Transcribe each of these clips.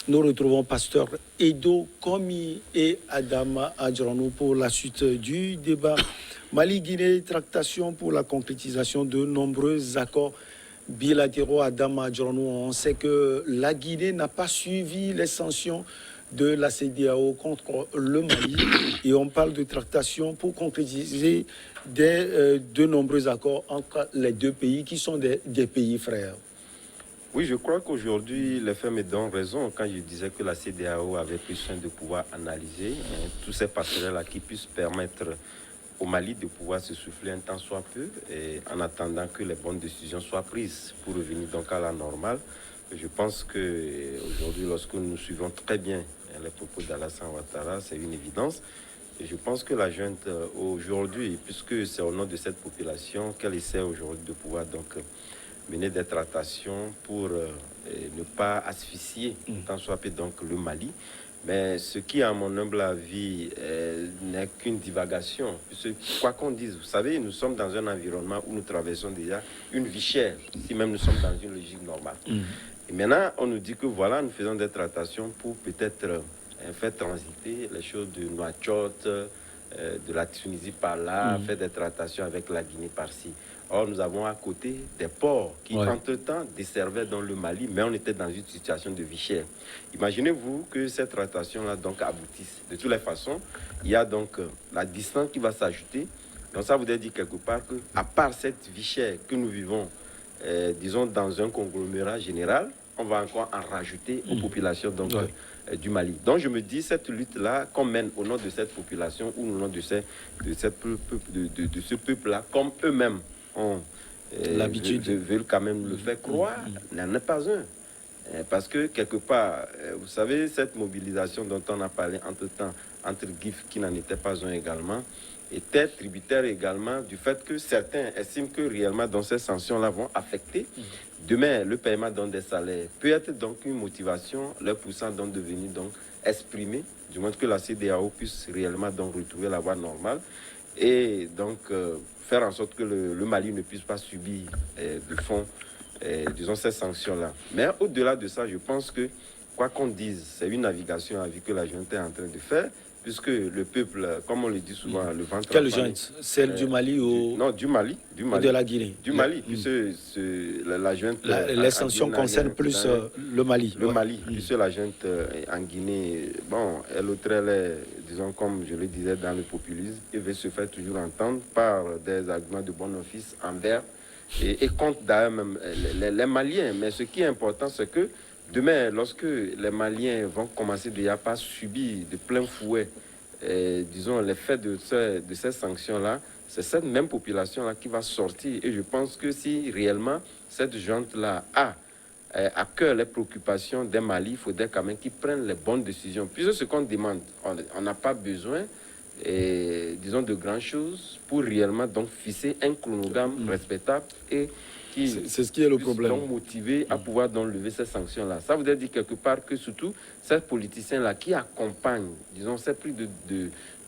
Nous retrouvons Pasteur Edo Komi et Adama Adjaranou pour la suite du débat. Mali-Guinée, tractation pour la concrétisation de nombreux accords bilatéraux. Adama Adjaranou, on sait que la Guinée n'a pas suivi les sanctions de la CEDEAO contre le Mali et on parle de tractation pour concrétiser de nombreux accords entre les deux pays qui sont des pays frères. Oui, je crois qu'aujourd'hui, les faits me donnent raison quand je disais que la CEDEAO avait pris soin de pouvoir analyser tous ces passerelles-là qui puissent permettre au Mali de pouvoir se souffler un temps soit peu et en attendant que les bonnes décisions soient prises pour revenir donc à la normale. Je pense qu'aujourd'hui, lorsque nous suivons très bien les propos d'Alassane Ouattara, c'est une évidence. Et je pense que la junte aujourd'hui, puisque c'est au nom de cette population qu'elle essaie aujourd'hui de pouvoir donc mener des tractations pour ne pas asphyxier tant soit peu donc le Mali. Mais ce qui, à mon humble avis, n'est qu'une divagation. Puisque, quoi qu'on dise, vous savez, nous sommes dans un environnement où nous traversons déjà une vie chère, si même nous sommes dans une logique normale. Et maintenant, on nous dit que voilà, nous faisons des tractations pour peut-être faire transiter les choses de Nouakchott, de la Tunisie par là, faire des tractations avec la Guinée par-ci. Or, nous avons à côté des ports qui, entre-temps, desservaient dans le Mali, mais on était dans une situation de vie chère. Imaginez-vous que cette tractation-là donc aboutisse. De toutes les façons, il y a donc la distance qui va s'ajouter. Donc, ça voudrait dire quelque part que, à part cette vie chère que nous vivons, disons, dans un conglomérat général, on va encore en rajouter aux populations donc, du Mali. Donc, je me dis, cette lutte-là, qu'on mène au nom de cette population ou au nom de ce peuple-là, comme eux-mêmes ont l'habitude veulent quand même le faire croire, n'en est pas un. Parce que, quelque part, vous savez, cette mobilisation dont on a parlé entre-temps, entre GIF, qui n'en était pas un également, était tributaire également du fait que certains estiment que réellement, dans ces sanctions-là, vont affecter demain le paiement des salaires. Peut être donc une motivation, leur poussant donc de venir donc exprimer, du moins que la CEDEAO puisse réellement donc retrouver la voie normale et donc faire en sorte que le Mali ne puisse pas subir de fond, disons, ces sanctions-là. Mais au-delà de ça, je pense que, quoi qu'on dise, c'est une navigation à vie que la junte est en train de faire, puisque le peuple, comme on le dit souvent, le ventre... Quelle junte? Celle du Mali ou... Non, du Mali. De la Guinée. Du Mali, puisque la junte... les sanctions concernent plus le Mali. Le Mali, puisque la junte en Guinée, bon, elle est, disons, comme je le disais, dans le populisme, et veut se faire toujours entendre par des arguments de bon office envers et contre d'ailleurs même les Maliens. Mais ce qui est important, c'est que demain, lorsque les Maliens vont commencer déjà par subir de plein fouet, disons, l'effet de ces sanctions-là, c'est cette même population-là qui va sortir. Et je pense que si réellement cette junte-là a à cœur les préoccupations des Mali, il faudrait quand même qu'ils prennent les bonnes décisions. Puisque ce qu'on demande, on n'a pas besoin, disons, de grandes choses pour réellement donc fixer un chronogramme respectable et c'est ce qui est le problème. Donc motivés à pouvoir donc lever ces sanctions-là. Ça veut dire quelque part que surtout ces politiciens-là qui accompagnent, disons, ces prises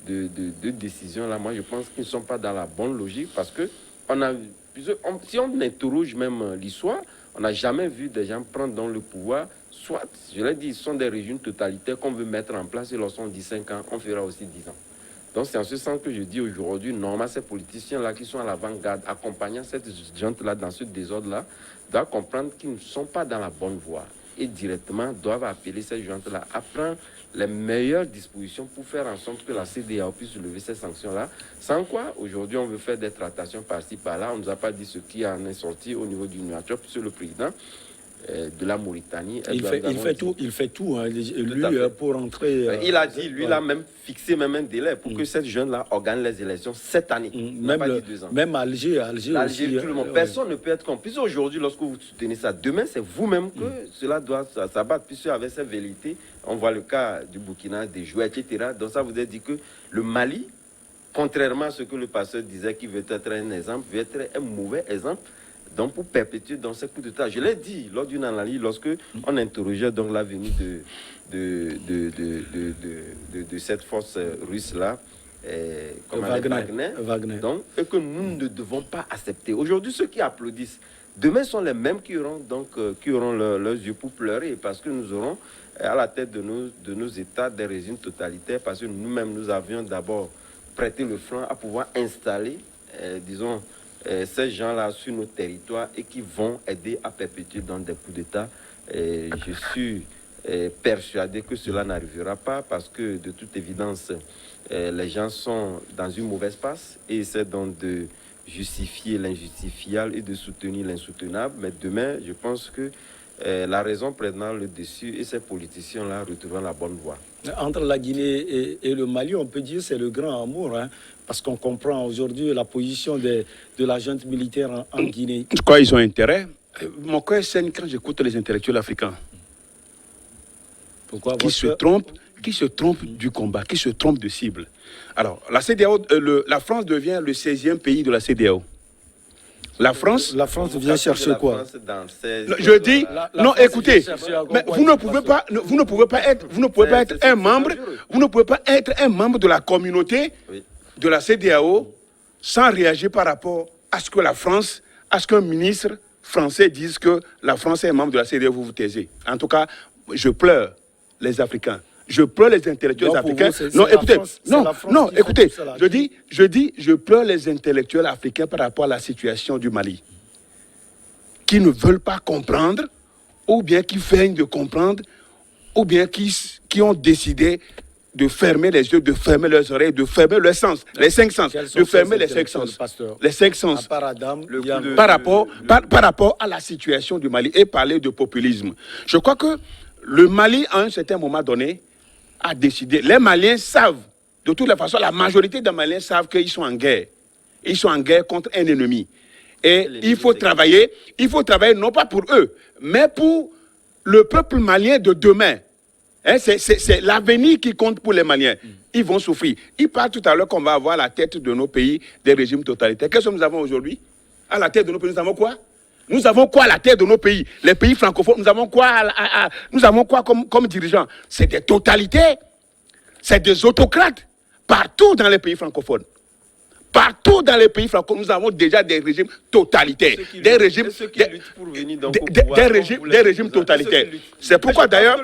de décisions-là, moi je pense qu'ils ne sont pas dans la bonne logique parce que si on interroge même l'histoire, on n'a jamais vu des gens prendre dans le pouvoir, soit, je l'ai dit, ce sont des régimes totalitaires qu'on veut mettre en place et lorsqu'on dit 5 ans, on fera aussi 10 ans. Donc c'est en ce sens que je dis aujourd'hui, normalement, ces politiciens-là qui sont à l'avant-garde, accompagnant cette junte-là dans ce désordre-là, doivent comprendre qu'ils ne sont pas dans la bonne voie et directement doivent appeler ces juntes-là à prendre les meilleures dispositions pour faire en sorte que la CEDEAO puisse lever ces sanctions-là. Sans quoi, aujourd'hui, on veut faire des tractations par-ci, par-là. On ne nous a pas dit ce qui en est sorti au niveau du Nouakchott, puisque le président de la Mauritanie. Il fait tout, hein, lui, pour entrer... il a dit, lui, il a même fixé même un délai pour que cette jeune-là organise les élections cette année. Même Alger aussi. Tout le monde. Personne ne peut être complice. Aujourd'hui, lorsque vous soutenez ça, demain, c'est vous-même que cela doit s'abattre. Puisque avec cette vérité, on voit le cas du Burkina, des jouets, etc. Donc ça vous a dit que le Mali, contrairement à ce que le pasteur disait, qui veut être un exemple, veut être un mauvais exemple. Donc, pour perpétuer dans ces coups d'État, je l'ai dit lors d'une analyse, lorsque on interrogeait donc la venue de cette force russe-là, comme Wagner. Donc, et que nous ne devons pas accepter. Aujourd'hui, ceux qui applaudissent demain sont les mêmes qui auront, leurs yeux pour pleurer, parce que nous aurons à la tête de nos États des régimes totalitaires, parce que nous-mêmes, nous avions d'abord prêté le flanc à pouvoir installer, ces gens-là sur nos territoires et qui vont aider à perpétuer dans des coups d'État. Je suis persuadé que cela n'arrivera pas, parce que de toute évidence, les gens sont dans une mauvaise passe et c'est donc de justifier l'injustifiable et de soutenir l'insoutenable. Mais demain, je pense que la raison prendra le dessus et ces politiciens-là retrouveront la bonne voie. Entre la Guinée et le Mali, on peut dire que c'est le grand amour, hein, parce qu'on comprend aujourd'hui la position de la junte militaire en Guinée. Je crois qu'ils ont intérêt. Mon cœur saigne quand j'écoute les intellectuels africains. Pourquoi? Qui se trompent du combat, qui se trompent de cible. Alors, la CEDEAO, la France devient le 16e pays de la CEDEAO. La France vient chercher quoi? Je dis, non, écoutez, mais vous ne pouvez pas être un membre de la communauté de la CEDEAO sans réagir par rapport à ce que la France, à ce qu'un ministre français dise que la France est un membre de la CEDEAO, vous vous taisez. En tout cas, je pleure les Africains. Je pleure les intellectuels africains. Écoutez, je pleure les intellectuels africains par rapport à la situation du Mali, qui ne veulent pas comprendre, ou bien qui feignent de comprendre, ou bien qui ont décidé de fermer les yeux, de fermer leurs oreilles, de fermer leurs sens, les 5 sens, de fermer les 5 sens. Les 5 sens par rapport à la situation du Mali et parler de populisme. Je crois que le Mali, à un certain moment donné, a décidé. Les Maliens savent, de toute façon, la majorité des Maliens savent qu'ils sont en guerre. Ils sont en guerre contre un ennemi. Et il faut travailler non pas pour eux, mais pour le peuple malien de demain. Hein, c'est l'avenir qui compte pour les Maliens. Ils vont souffrir. Il parle tout à l'heure qu'on va avoir à la tête de nos pays des régimes totalitaires. Qu'est-ce que nous avons aujourd'hui? À la tête de nos pays, nous avons quoi? Nous avons quoi à la tête de nos pays? Les pays francophones, nous avons quoi comme dirigeants? C'est des totalités, c'est des autocrates, partout dans les pays francophones. Partout dans les pays francophones, nous avons déjà des régimes totalitaires, des régimes totalitaires. C'est pourquoi d'ailleurs,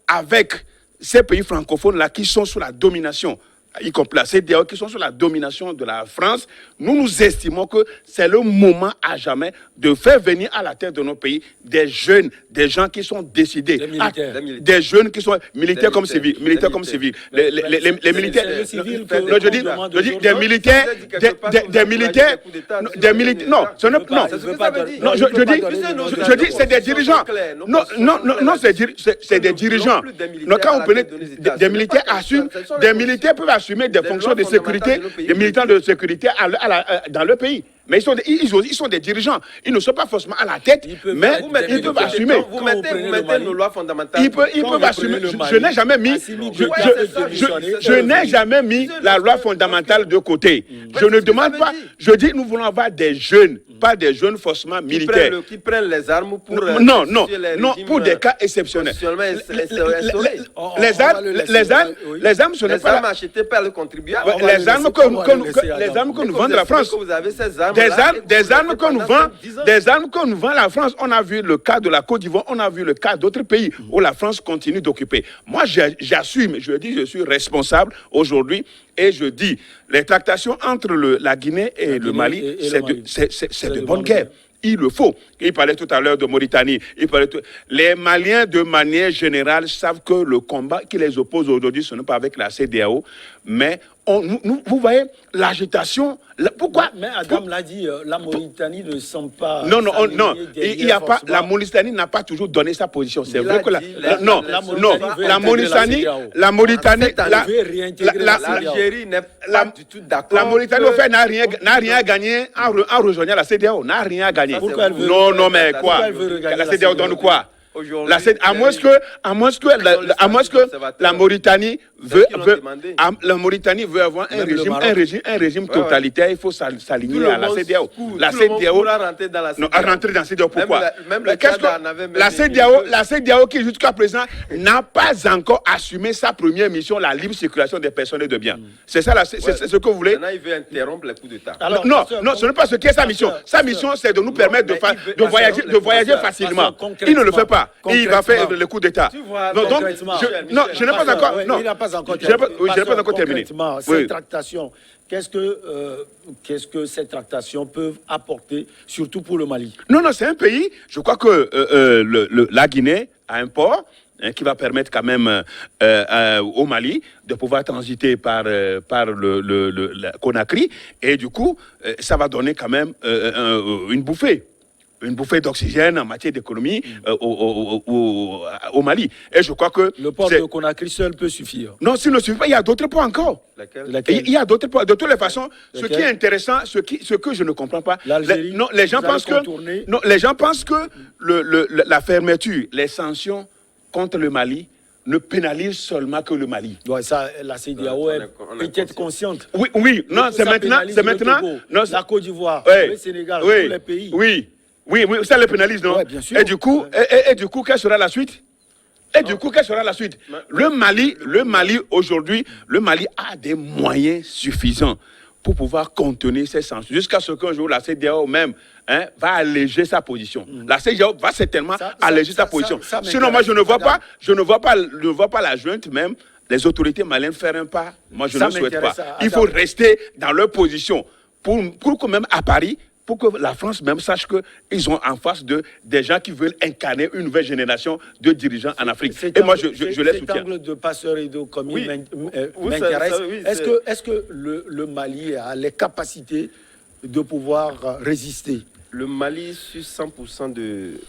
avec ces pays francophones-là qui sont sous la domination, y compris la CEDEAO, qui sont sous la domination de la France, nous estimons que c'est le moment à jamais de faire venir à la tête de nos pays des jeunes, des gens qui sont décidés, des jeunes qui sont militaires comme civils, les militaires, je dis des militaires, non, je dis c'est des dirigeants, c'est des dirigeants. Quand on prenait des militaires assument, des militaires peuvent assumer des fonctions de sécurité, des militants de sécurité dans le pays. Mais ils sont des dirigeants. Ils ne sont pas forcément à la tête, mais ils peuvent assumer. Vous mettez nos lois fondamentales. Ils peuvent assumer. Je n'ai jamais mis, je n'ai jamais mis la loi fondamentale de côté. Je ne demande pas. Je dis nous voulons avoir des jeunes, pas des jeunes forcément militaires. Qui prennent les armes pour. Non, pour des cas exceptionnels. Les armes, ce n'est pas. Les armes achetées par le contribuable. Les armes que nous vendons la France. Des armes que nous vend la France. On a vu le cas de la Côte d'Ivoire, on a vu le cas d'autres pays où la France continue d'occuper. Moi, j'assume, je dis, je suis responsable aujourd'hui et je dis, les tractations entre la Guinée et le Mali, c'est de bonne guerre. Il le faut. Il parlait tout à l'heure de Mauritanie. Les Maliens, de manière générale, savent que le combat qui les oppose aujourd'hui, ce n'est pas avec la CEDEAO, mais vous voyez, l'agitation. Pourquoi? Mais Adam l'a dit, la Mauritanie ne semble pas. Non, il y a pas. La Mauritanie n'a pas toujours donné sa position. C'est vrai que la Mauritanie, l'Algérie n'est pas du tout d'accord. La Mauritanie, au fait, n'a rien gagné en rejoignant la CEDEAO. N'a rien gagné. Pourquoi elle veut? Non, mais quoi? La CEDEAO donne quoi? aujourd'hui, à moins que la Mauritanie la Mauritanie veut avoir un régime totalitaire, il faut s'aligner à la CEDEAO. La CEDEAO rentrer dans la CEDEAO, pourquoi? La CEDEAO qui jusqu'à présent n'a pas encore assumé sa première mission, la libre circulation des personnes et de biens. C'est ça, c'est ce que vous voulez? Maintenant, il veut interrompre les coups d'État. Non, ce n'est pas ce qui est sa mission. Sa mission, c'est de nous permettre de voyager facilement. Il ne le fait pas. Et il va faire le coup d'État. Donc, je n'ai pas encore. Non, il n'a pas encore terminé. Cette tractation, qu'est-ce que ces tractations peuvent apporter, surtout pour le Mali? Non, c'est un pays. Je crois que la Guinée a un port qui va permettre quand même au Mali de pouvoir transiter par la Conakry. Et du coup, ça va donner quand même une bouffée d'oxygène en matière d'économie au Mali. Et je crois que... Le port de Conakry seul peut suffire. Non, s'il ne suffit pas, il y a d'autres ports encore. Il y a d'autres ports. De toutes les façons, ce qui est intéressant, ce que je ne comprends pas, les gens pensent que la fermeture, les sanctions contre le Mali ne pénalisent seulement que le Mali. Ouais, ça, la CEDEAO est peut-être consciente. Oui, non, c'est maintenant. La Côte d'Ivoire, le Sénégal, tous les pays. Oui, ça les pénalise, non? Ouais, bien sûr. Et du coup, quelle sera la suite? Le Mali, aujourd'hui, le Mali a des moyens suffisants pour pouvoir contenir ces sanctions. Jusqu'à ce qu'un jour, la CEDEAO même va alléger sa position. La CEDEAO va certainement alléger sa position. Sinon, moi, je ne vois pas la junte même, les autorités maliennes faire un pas. Moi, je ne le souhaite pas. Il faut rester dans leur position pour que même à Paris, pour que la France même sache qu'ils ont en face des gens qui veulent incarner une nouvelle génération de dirigeants en Afrique. Et moi, je les soutiens. Cet angle de passeur et de commis m'intéresse. Est-ce que le Mali a les capacités de pouvoir résister? Le Mali, sur 100% de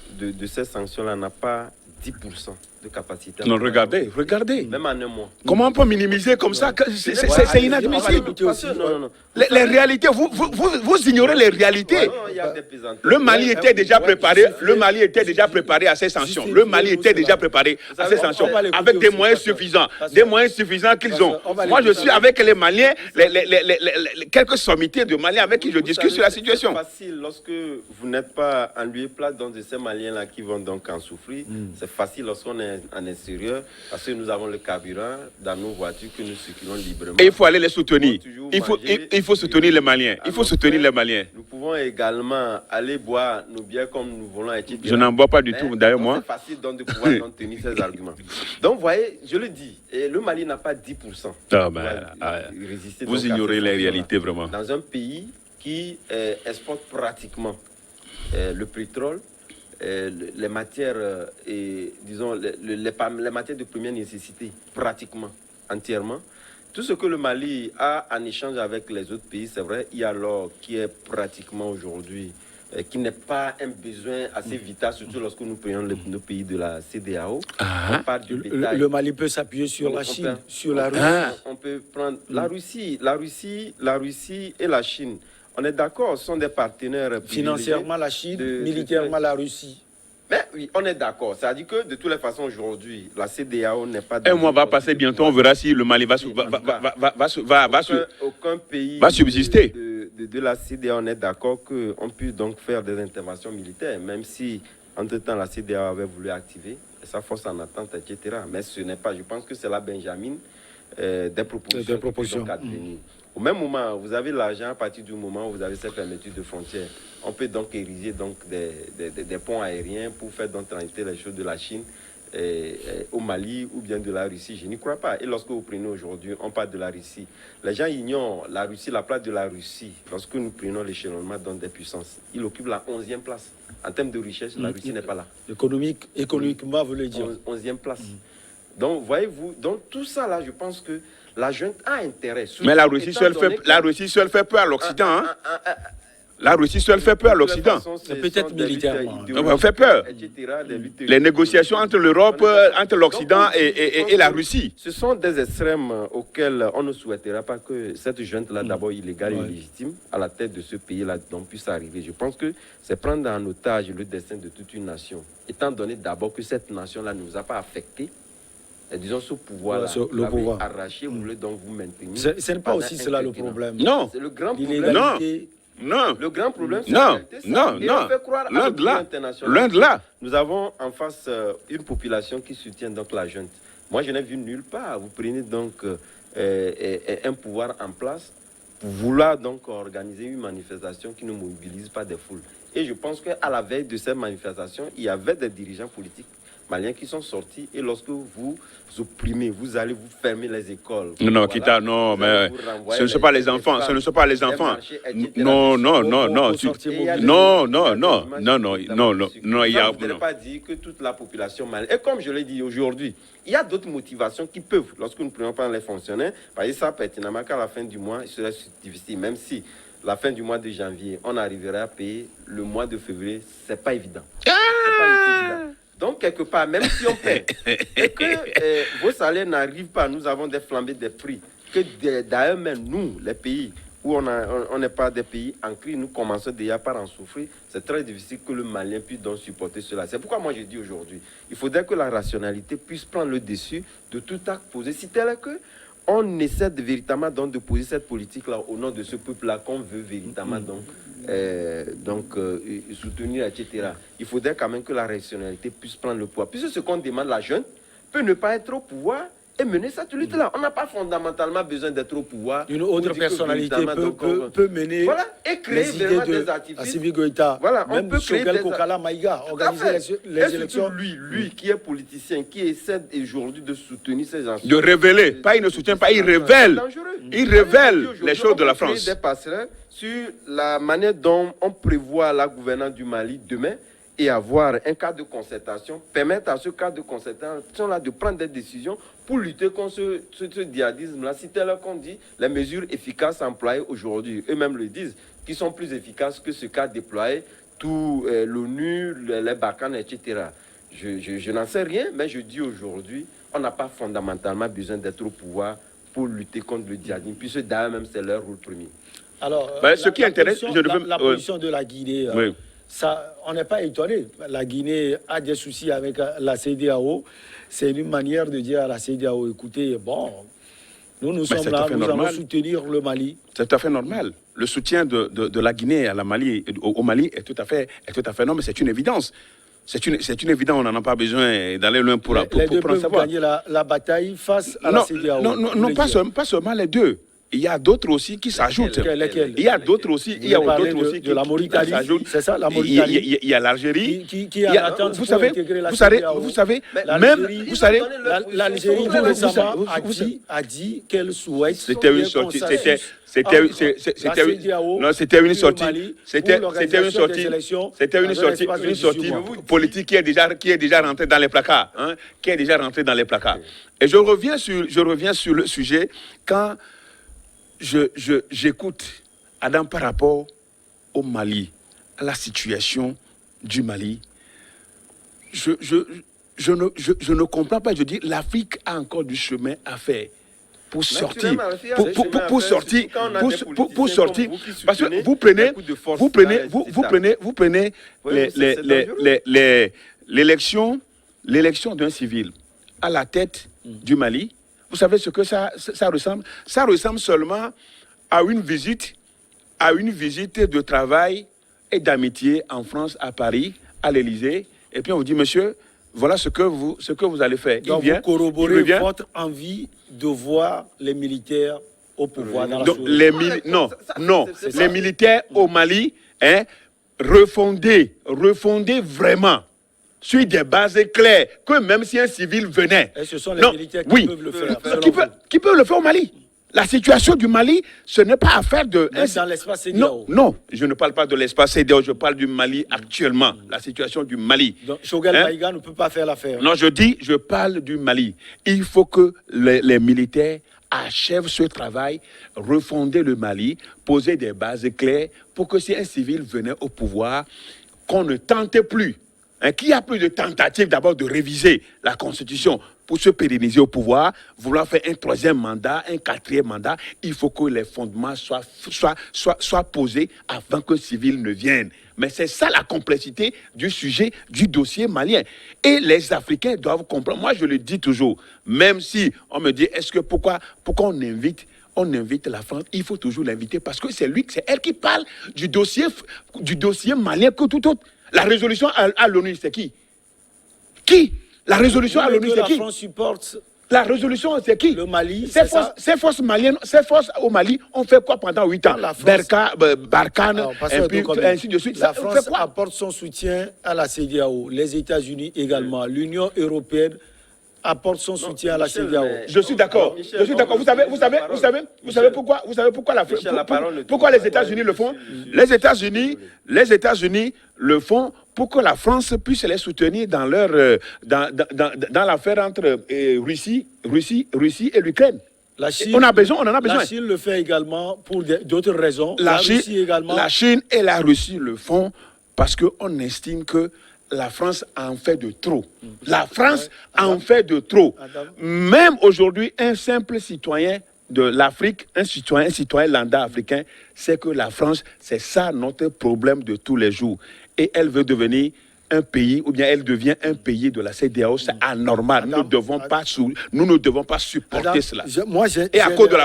ces sanctions-là, n'a pas 10% de capacité. Non, regardez. Même en un mois. Comment on peut minimiser comme ça? C'est inadmissible. Non. Les réalités, vous ignorez les réalités. Le Mali était déjà préparé à ces sanctions. Avec des moyens suffisants qu'ils ont. Moi, je suis avec les Maliens, quelques sommités de Maliens avec qui je discute sur la situation. C'est facile lorsque vous n'êtes pas en lieu et place dans de ces Maliens-là qui vont donc en souffrir. C'est facile lorsqu'on est en extérieur parce que nous avons le carburant dans nos voitures que nous circulons librement. Et il faut aller les soutenir. Il faut soutenir les Maliens. Nous pouvons également aller boire nos bières comme nous voulons, etc. Je n'en bois pas du tout, d'ailleurs, moi. C'est facile donc de pouvoir tenir ces arguments. Donc, vous voyez, je le dis, le Mali n'a pas 10%. Résister vous ignorez les réalités, vraiment. Dans un pays qui exporte pratiquement le pétrole, les matières disons les matières de première nécessité pratiquement entièrement. Tout ce que le Mali a en échange avec les autres pays, c'est vrai, il y a l'or qui est pratiquement aujourd'hui, qui n'est pas un besoin assez vital, surtout lorsque nous prenons nos pays de la CEDEAO. On parle du bétail. Le Mali peut s'appuyer sur la Chine, sur la Russie. On peut prendre la Russie et la Chine. On est d'accord, ce sont des partenaires. Financièrement la Chine, militairement la Russie. Mais oui, on est d'accord. Ça dit que de toutes les façons, aujourd'hui, la CEDEAO n'est pas... Un mois va passer bientôt, on verra si le Mali va aucun pays subsister. De la CEDEAO, on est d'accord qu'on puisse donc faire des interventions militaires, même si, entre-temps, la CEDEAO avait voulu activer sa force en attente, etc. Mais ce n'est pas... Je pense que c'est la Benjamin des propositions. Au même moment, vous avez l'argent à partir du moment où vous avez cette fermeture de frontières. On peut donc ériger donc des ponts aériens pour faire donc transiter les choses de la Chine au Mali ou bien de la Russie. Je n'y crois pas. Et lorsque vous prenez aujourd'hui, on parle de la Russie. Les gens ignorent la Russie, la place de la Russie. Lorsque nous prenons l'échelonnement dans des puissances, il occupe la 11e place. En termes de richesse, la Russie n'est pas là. Économiquement, vous le dire. 11e place. Donc, voyez-vous, donc tout ça là, je pense que la junte a intérêt. Mais la Russie seule fait peur à l'Occident. La Russie seule fait peur à l'Occident. Peut-être militairement. Elle fait peur. Les négociations entre l'Europe, entre l'Occident et la Russie. Ce sont des extrêmes auxquels on ne souhaitera pas que cette junte-là, d'abord illégale et illégitime, à la tête de ce pays-là, puisse arriver. Je pense que c'est prendre en otage le destin de toute une nation, étant donné d'abord que cette nation-là ne vous a pas affecté. Et disons, ce pouvoir-là, le pouvoir arraché, vous voulez donc vous maintenir. Ce n'est pas aussi cela le problème. Non. C'est le grand problème. Non. Le grand problème, c'est Non. on fait croire à Loin de là. international. Loin de là. Nous avons en face une population qui soutient donc la junte. Moi, je n'ai vu nulle part. Vous prenez donc un pouvoir en place pour vouloir donc organiser une manifestation qui ne mobilise pas des foules. Et je pense qu'à la veille de cette manifestation, il y avait des dirigeants politiques maliens qui sont sortis, et lorsque vous opprimez, vous allez vous fermer les écoles. Non, Kita, non, mais ce ne sont pas les enfants, ce ne sont pas les enfants. Non, non, non, non, non, non, non, non, non, non, non, il y a... Je n'ai pas dit que toute la population malienne, et comme je l'ai dit aujourd'hui, il y a d'autres motivations qui peuvent, lorsque nous ne prenons pas les fonctionnaires, parce que ça pertinemment qu'à la fin du mois, il serait difficile, même si la fin du mois de janvier, on arriverait à payer le mois de février, c'est pas évident. C'est pas évident. Donc, quelque part, même si on paie, et que vos salaires n'arrivent pas, nous avons des flambées des prix, que d'ailleurs même nous, les pays où on n'est pas des pays en crise, nous commençons déjà par en souffrir, c'est très difficile que le Malien puisse donc supporter cela. C'est pourquoi moi je dis aujourd'hui, il faudrait que la rationalité puisse prendre le dessus de tout acte posé. Si tel est que on essaie véritablement donc de poser cette politique-là au nom de ce peuple-là qu'on veut véritablement soutenir, etc. Il faudrait quand même que la rationalité puisse prendre le pouvoir. Puisque ce qu'on demande, la jeune peut ne pas être au pouvoir et mener cette lutte-là. On n'a pas fondamentalement besoin d'être au pouvoir. Une autre personnalité peut mener et créer vraiment des artifices. Assimi Goïta, voilà, même Choguel Kokala Maïga, organiser les élections. Lui qui est politicien, qui essaie aujourd'hui de soutenir ces gens. De révéler, pas il ne soutient pas, il révèle. Il révèle les choses de la France. Des passerelles sur la manière dont on prévoit la gouvernance du Mali demain, et avoir un cadre de concertation, permettre à ce cadre de concertation-là de prendre des décisions pour lutter contre ce djihadisme-là. Si tel qu'on dit, les mesures efficaces employées aujourd'hui, eux-mêmes le disent, qui sont plus efficaces que ce qu'a déployé tout l'ONU, les Barkhane, etc. Je n'en sais rien, mais je dis aujourd'hui, on n'a pas fondamentalement besoin d'être au pouvoir pour lutter contre le djihadisme, puisque d'ailleurs même c'est leur rôle premier. Alors, ce qui intéresse, la position de la Guinée... oui. Ça, on n'est pas étonné. La Guinée a des soucis avec la CEDEAO. C'est une manière de dire à la CEDEAO, écoutez, bon, nous sommes là, nous allons soutenir le Mali. C'est tout à fait normal. Le soutien de la Guinée à la Mali, au Mali est tout à fait normal, mais c'est une évidence. C'est une évidence, on n'en a pas besoin d'aller loin pour les deux peuvent savoir. Gagner la bataille face à la CEDEAO. Non, pas seulement les deux. Il y a d'autres aussi qui s'ajoutent. Il y a d'autres aussi. Il y a d'autres aussi de la Mauritanie. C'est ça, la Mauritanie. Il y a l'Algérie. Qui est en attente pour intégrer la CEDEAO. Vous savez, même, vous savez, l'Algérie récemment a dit qu'elle souhaite. C'était une sortie. C'était une sortie politique qui est déjà rentrée dans les placards, Et je reviens sur le sujet quand j'écoute Adam par rapport au Mali, à la situation du Mali. Je ne comprends pas. Je dis, l'Afrique a encore du chemin à faire pour sortir. Parce que vous prenez l'élection d'un civil à la tête du Mali. Vous savez ce que ça ressemble? Ça ressemble seulement à une visite de travail et d'amitié en France, à Paris, à l'Élysée. Et puis on vous dit, monsieur, voilà ce que vous allez faire. Donc vous corroborez votre envie de voir les militaires au pouvoir dans la sous-région. Les militaires au Mali, refonder vraiment sur des bases claires, que même si un civil venait... Et ce sont les militaires qui peuvent le faire. Qui peuvent le faire au Mali. La situation du Mali, ce n'est pas affaire de... Même dans l'espace CEDEAO. Non, je ne parle pas de l'espace CEDEAO, je parle du Mali actuellement, la situation du Mali. Donc Choguel Maïga ne peut pas faire l'affaire. Non, je parle du Mali. Il faut que les militaires achève ce travail, refonder le Mali, poser des bases claires pour que si un civil venait au pouvoir, qu'on ne tentait plus, qu'il n'y a plus de tentative d'abord de réviser la Constitution pour se pérenniser au pouvoir, vouloir faire un troisième mandat, un quatrième mandat, il faut que les fondements soient posés avant que le civil ne vienne. Mais c'est ça la complexité du sujet du dossier malien. Et les Africains doivent comprendre. Moi, je le dis toujours, même si on me dit, pourquoi on invite la France, il faut toujours l'inviter parce que c'est elle qui parle du dossier malien que tout autre. La résolution à l'ONU, c'est qui? La résolution à l'ONU, c'est qui? La France supporte la résolution, c'est qui? le Mali. Ces forces maliennes, ces forces au Mali ont fait quoi pendant 8 ans? Barkhane, et puis ainsi de suite. La France apporte son soutien à la CEDEAO, les États-Unis également, l'Union européenne apporte son soutien à la CEDEAO. Je suis d'accord. Je suis d'accord. Vous savez pourquoi les États-Unis le font? Les États-Unis le font pour que la France puisse les soutenir dans l'affaire entre Russie et l'Ukraine. On en a besoin. La Chine le fait également pour d'autres raisons. La Chine et la Russie le font parce qu'on estime que la France en fait de trop. La France en fait de trop. Même aujourd'hui, un simple citoyen de l'Afrique, un citoyen lambda africain, c'est que la France, c'est ça notre problème de tous les jours. Et elle veut devenir un pays, ou bien elle devient un pays de la CEDEAO, c'est anormal. Nous ne devons pas supporter cela. Et à cause de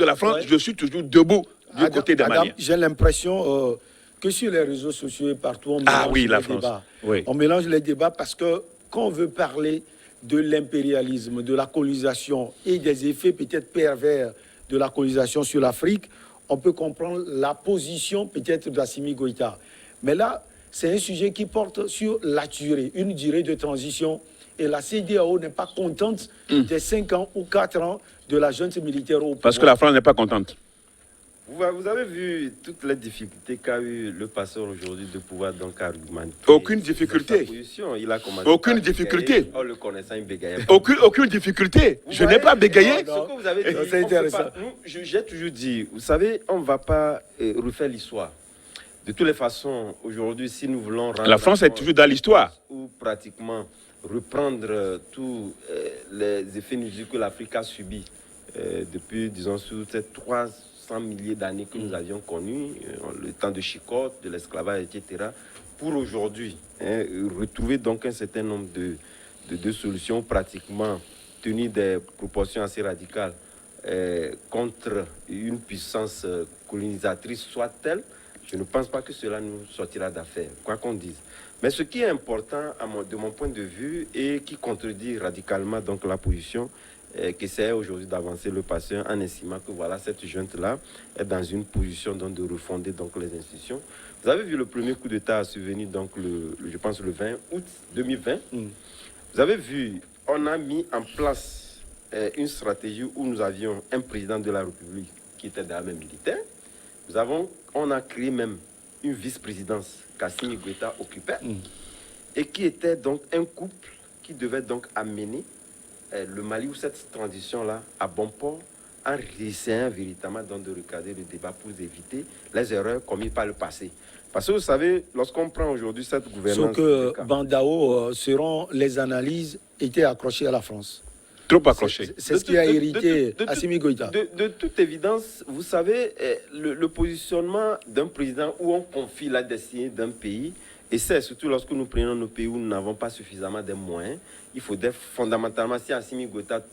la France, je suis toujours debout du côté des Maliens. J'ai l'impression que sur les réseaux sociaux et partout, on mélange les débats. On mélange les débats parce que quand on veut parler de l'impérialisme, de la colonisation et des effets peut-être pervers de la colonisation sur l'Afrique, on peut comprendre la position peut-être d'Assimi Goïta. Mais là, c'est un sujet qui porte sur la durée, une durée de transition. Et la CEDEAO n'est pas contente des 5 ans ou 4 ans de la junte militaire au pouvoir. Parce que la France n'est pas contente. Vous avez vu toutes les difficultés qu'a eu le passeur aujourd'hui de pouvoir donc argumenter. Aucune difficulté. Il a commencé aucune difficulté. En le connaissant, il bégayait. Aucune difficulté. Je n'ai pas bégayé. Ce que vous avez dit, c'est intéressant. J'ai toujours dit, vous savez, on ne va pas refaire l'histoire. De toutes les façons, aujourd'hui, si nous voulons rendre... La France est toujours dans l'histoire. Ou pratiquement reprendre tous les effets nuisibles que l'Afrique a subis depuis, disons, sous ces 300 milliers d'années que nous avions connues, le temps de chicote, de l'esclavage, etc., pour aujourd'hui, retrouver donc un certain nombre de solutions pratiquement tenues des proportions assez radicales contre une puissance colonisatrice soit-elle, je ne pense pas que cela nous sortira d'affaire, quoi qu'on dise. Mais ce qui est important, de mon point de vue, et qui contredit radicalement donc la position qu'essaie aujourd'hui d'avancer le passé en estimant que voilà, cette junte-là est dans une position donc, de refonder donc, les institutions. Vous avez vu le premier coup d'État survenu, donc je pense le 20 août 2020. Vous avez vu, on a mis en place une stratégie où nous avions un président de la République qui était d'armée militaire. On a créé même une vice-présidence qu'Assimi Goïta occupait et qui était donc un couple qui devait donc amener le Mali ou cette transition-là à bon port en essayant véritablement donc de recadrer le débat pour éviter les erreurs commises par le passé. Parce que vous savez, lorsqu'on prend aujourd'hui cette gouvernance... Sauf que Bandao, les analyses étaient accrochées à la France. Trop accroché. C'est ce qui a hérité Assimi Goïta. De toute évidence, vous savez, le positionnement d'un président où on confie la destinée d'un pays, et c'est surtout lorsque nous prenons nos pays où nous n'avons pas suffisamment de moyens, il faudrait fondamentalement, si Assimi Goïta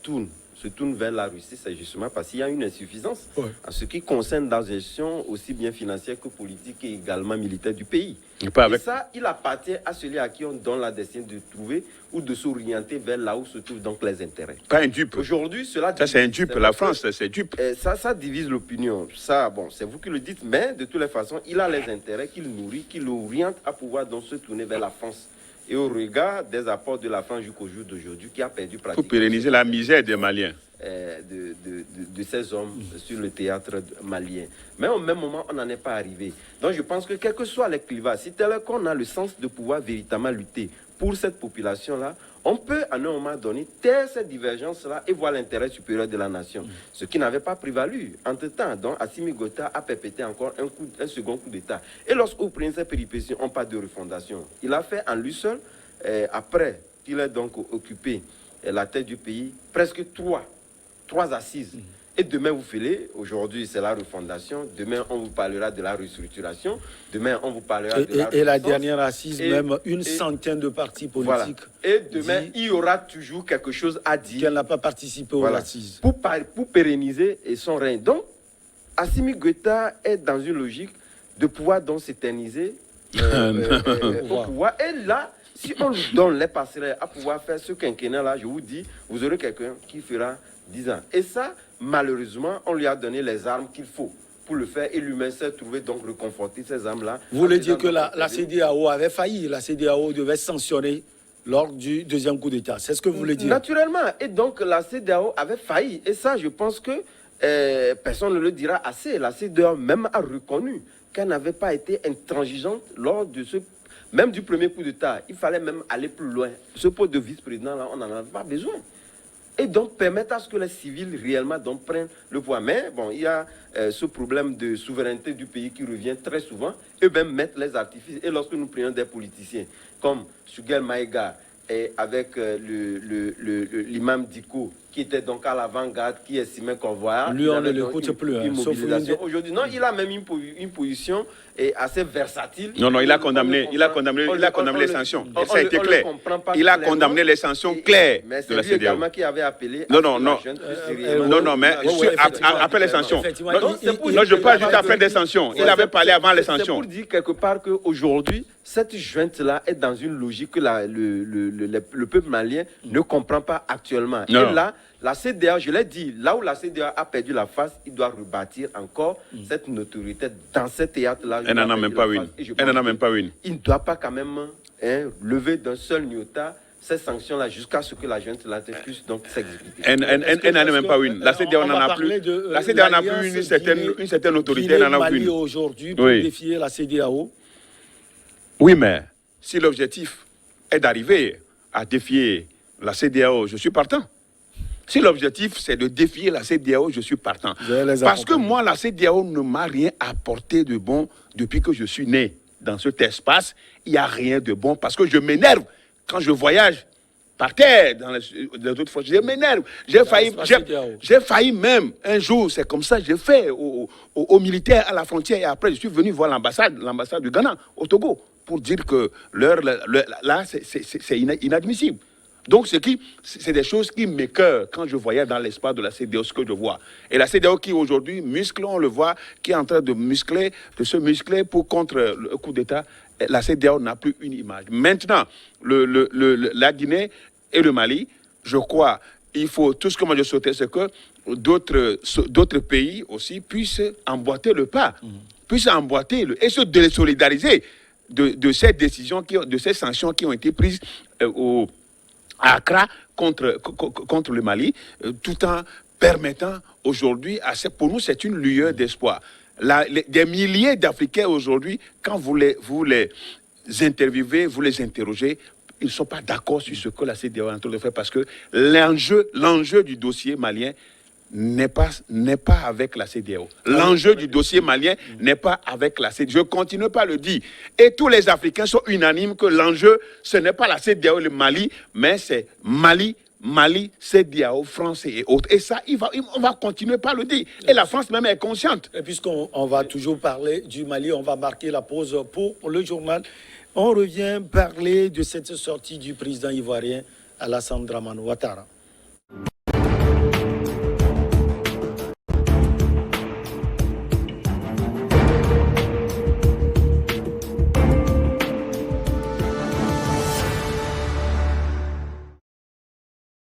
se tourne vers la Russie, c'est justement parce qu'il y a une insuffisance en ce qui concerne la gestion aussi bien financière que politique et également militaire du pays. Et ça, il appartient à celui à qui on donne la destinée de trouver ou de s'orienter vers là où se trouvent donc les intérêts. Pas un dupe. Aujourd'hui, ça c'est un dupe. La France, c'est dupe. Ça divise l'opinion. Ça, bon, c'est vous qui le dites, mais de toutes les façons, il a les intérêts qu'il nourrit, qu'il oriente à pouvoir donc se tourner vers la France. Et au regard des apports de la France jusqu'au jour d'aujourd'hui, qui a perdu pratiquement... Pour pérenniser la misère des Maliens. De ces hommes sur le théâtre malien. Mais au même moment, on n'en est pas arrivé. Donc je pense que quel que soit les clivages, si tel qu'on a le sens de pouvoir véritablement lutter pour cette population-là, on peut à un moment donné taire cette divergence-là et voir l'intérêt supérieur de la nation. Ce qui n'avait pas prévalu. Entre-temps, donc, Assimi Goïta a perpétré encore un second coup d'État. Et lorsqu'au prince ces péripéties, on parle de refondation. Il a fait en lui seul, après qu'il ait donc occupé la tête du pays, presque trois assises. Et demain, vous filez, aujourd'hui, c'est la refondation. Demain, on vous parlera de la restructuration. Demain, on vous parlera de la et la dernière assise, même une centaine de partis politiques. Voilà. Et demain, il y aura toujours quelque chose à dire. Qu'elle n'a pas participé aux assises. Pour pérenniser son règne. Donc, Assimi Goïta est dans une logique de pouvoir donc s'éterniser au pouvoir. Et là, si on lui donne les passerelles à pouvoir faire ce quinquennat-là, je vous dis, vous aurez quelqu'un qui fera 10 ans. Et ça, malheureusement, on lui a donné les armes qu'il faut pour le faire et lui-même s'est trouvé donc reconforter ces armes-là. Vous voulez dire que la CEDEAO avait failli, la CEDEAO devait sanctionner lors du deuxième coup d'État. C'est ce que vous voulez dire? Naturellement. Et donc, la CEDEAO avait failli. Et ça, je pense que personne ne le dira assez. La CEDEAO même a reconnu qu'elle n'avait pas été intransigeante lors de même du premier coup d'État. Il fallait même aller plus loin. Ce poste de vice-président-là, on n'en avait pas besoin. Et donc permettre à ce que les civils réellement donc prennent le pouvoir. Mais bon, il y a ce problème de souveraineté du pays qui revient très souvent. Eux-mêmes mettent les artifices. Et lorsque nous prenons des politiciens comme Suguel Maïga et avec l'imam Diko, qui était donc à l'avant-garde, qui estimait qu'on voit... Lui, on ne l'écoute plus. Aujourd'hui, non, il a même une position assez versatile. Non, il a condamné les sanctions. Et ça a été clair. Il a condamné les sanctions claires de la CEDEAO. Mais qui avait appelé... Non, mais après les sanctions. Non, je parle juste après des sanctions. Il avait parlé avant les sanctions. C'est pour dire quelque part qu'aujourd'hui, cette junte-là est dans une logique que le peuple malien ne comprend pas actuellement. Et là, la CEDEAO, je l'ai dit, là où la CEDEAO a perdu la face, il doit rebâtir encore cette notoriété dans ce théâtre-là. Elle n'en a même pas une. Il ne doit pas quand même lever d'un seul iota ces sanctions-là jusqu'à ce que la junte-là puisse donc s'exécuter. Elle n'en a même pas une. La CEDEAO n'en a plus. La CEDEAO n'a plus une certaine autorité. Elle n'en a plus une. Aujourd'hui pour défier la CEDEAO. Oui, mais si l'objectif est d'arriver à défier la CEDEAO, je suis partant. Si l'objectif, c'est de défier la CEDEAO, je suis partant. Parce que moi, la CEDEAO ne m'a rien apporté de bon depuis que je suis né dans cet espace. Il n'y a rien de bon parce que je m'énerve quand je voyage par terre dans les autres fois. Je m'énerve. J'ai failli même un jour, c'est comme ça, j'ai fait aux militaires à la frontière et après je suis venu voir l'ambassade du Ghana au Togo pour dire que là, c'est inadmissible. Donc, c'est des choses qui m'écœurent quand je voyais dans l'espace de la CEDEAO ce que je vois. Et la CEDEAO qui aujourd'hui muscle, on le voit, qui est en train de se muscler contre le coup d'État, la CEDEAO n'a plus une image. Maintenant, la Guinée et le Mali, je crois, il faut, tout ce que moi je souhaitais, c'est que d'autres pays aussi puissent emboîter le pas, puissent emboîter et se désolidariser de ces décisions, de ces sanctions qui ont été prises à Accra contre le Mali, tout en permettant aujourd'hui, pour nous c'est une lueur d'espoir. Des milliers d'Africains aujourd'hui, quand vous les interviewez, vous les interrogez, ils ne sont pas d'accord sur ce que la CEDEAO est en train de faire parce que l'enjeu du dossier malien n'est pas avec la CEDEAO. L'enjeu du dossier malien n'est pas avec la CEDEAO. Je ne continue pas à le dire. Et tous les Africains sont unanimes que l'enjeu, ce n'est pas la CEDEAO et le Mali, mais c'est Mali, CEDEAO, France et autres. Et ça, on va continuer par le dire. Et la France même est consciente. Et puisqu'on va toujours parler du Mali, on va marquer la pause pour le journal. On revient parler de cette sortie du président ivoirien Alassane Dramane Ouattara.